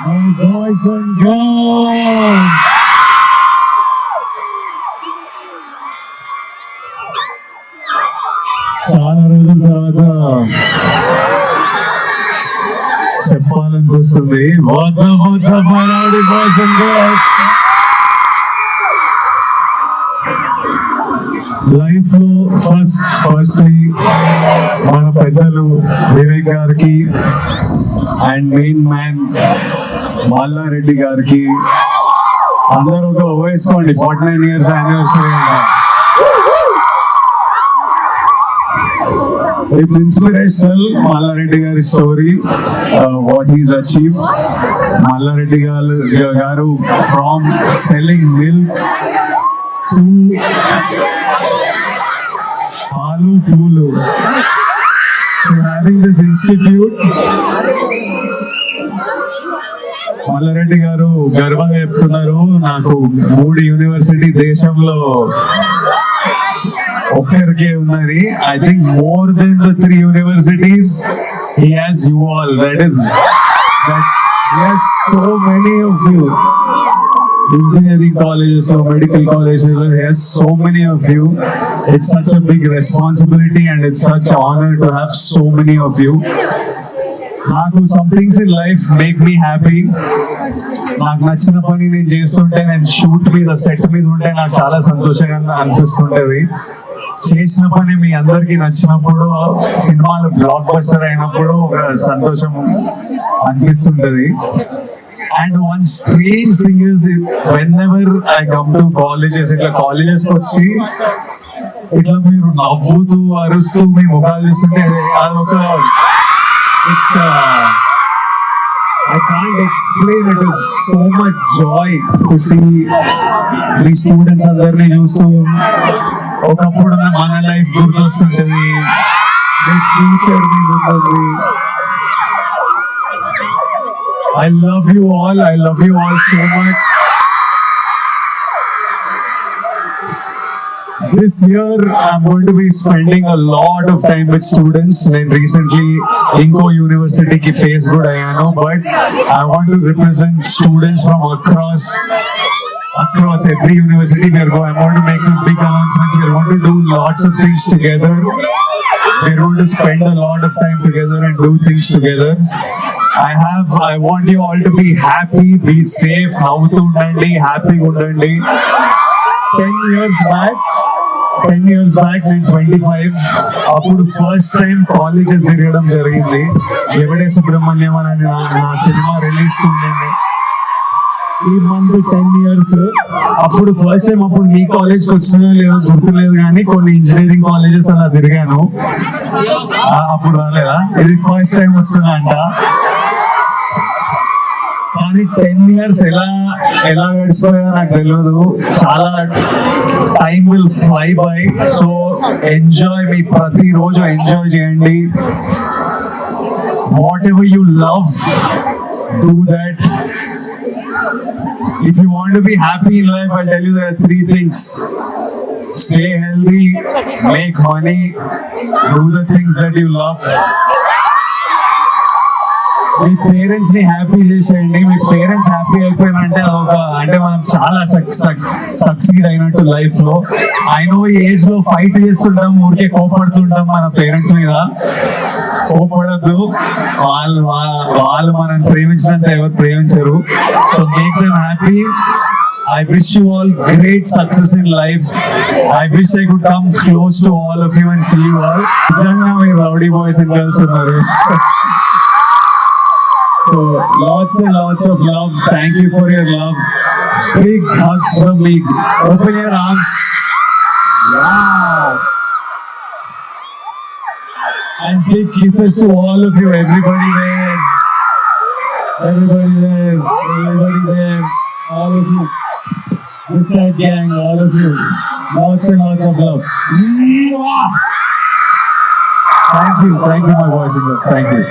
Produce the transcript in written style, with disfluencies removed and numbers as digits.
My boys and girls. చాలా రోజుల తర్వాత చెప్పాలనిపిస్తుంది. WhatsApp boys and girls. Life లో ఫస్ట్లీ మన పెద్దలు వివేక్ గారికి అండ్ మెయిన్ మ్యాన్ మల్లారెడ్డి గారికి అందరూ ఒక వేసుకోండి. 49 years యానివర్సరీ అంట. It's inspirational. Mallareddy Gari story, what he's achieved. Mallareddy Garu from selling milk to Palu Pulu to having this institute. Mallareddy Garu గర్వంగా చెప్తున్నారు, నాకు 3 యూనివర్సిటీ దేశంలో ఒక్కరికే ఉన్నది. I think more than the 3 universities he has you all. That he has so many of you. Engineering colleges or medical colleges, he has so many of you. It's such a big responsibility and it's such an honor to have so many of you. నాకు some things in life make me happy. నాకు నచ్చిన పని నేను చేస్తుంటే, నేను shoot మీద set మీద ఉంటే నాకు చాలా సంతోషంగా అనిపిస్తుంటది. చేసిన పని మీ అందరికి నచ్చినప్పుడు, సినిమాలు బ్లాక్ బస్టర్ అయినప్పుడు ఒక సంతోషం అనిపిస్తుంటది. And one strange thing is, whenever I come to colleges, ఇట్లా కాలేజెస్ వచ్చి ఇట్లా మీరు నవ్వుతూ అరుస్తూ మీ ముఖాలు చూస్తుంటే అదొక I can't explain it. Is so much joy to see the students అందరినీ చూస్తూ ఒకప్పుడు మన లైఫ్ గుర్తొస్తుంటది, ఫ్యూచర్ ఉంటుంది. I love you all so much. This year I'm going to be spending a lot of time with students. నేను recently ఇంకో యూనివర్సిటీకి face కూడా అయ్యాను, but I want to represent students from across every university. I'm going to make some big announcements. We're going to do lots of things together. We're going to spend a lot of time together and do things together. I want you all to be happy, be safe, నవ్వుతూ ఉండండి, హ్యాపీగా ఉండండి. 10 years back నేను 25, అప్పుడు first time colleges తిరగడం జరిగింది. ఎవడే సుబ్రహ్మణ్యం అని నా సినిమా రిలీజ్ ఉండండి ఈ మంత్ 10 years. అప్పుడు ఫస్ట్ టైం, అప్పుడు మీ కాలేజ్కి వచ్చినా లేదో గుర్తులేదు, కానీ కొన్ని ఇంజనీరింగ్ కాలేజెస్ అలా తిరిగాను. అప్పుడు రాలేదా? ఇది ఫస్ట్ టైం వస్తున్నా అంట. కానీ 10 years ఎలా గడిచిపోయా నాకు తెలియదు. చాలా time will fly by. So enjoy, మీ ప్రతిరోజు ఎంజాయ్ చేయండి. Whatever you love, do that. If you want to be happy in life, I'll tell you there are 3 things. Stay healthy, make money, do the things that you love. Me parents ని happy చేసేయండి. మీ parents happy అయిపోయినంటే అంటే మనం చాలా succeed అయినట్టు life లో. I know ఈ age లో fight చేస్తుంటాం, ఊరికే కోపడుతుంటాం మన పేరెంట్స్ మీద. కోపడద్దు, వాళ్ళు మనల్ని ప్రేమించినంత ఎవరు ప్రేమించరు. So make them happy. I wish you all great success in life. I wish I could come close to all of you and see you all. నిజంగా మీరు rowdy boys and girls ఉన్నారు. So lots and lots of love. Thank you for your love. Big hugs from me. Open your arms. Wow. And big kisses to all of you. Everybody there. All of you. This side gang, all of you. Lots and lots of love. Thank you my boys and girls. Thank you.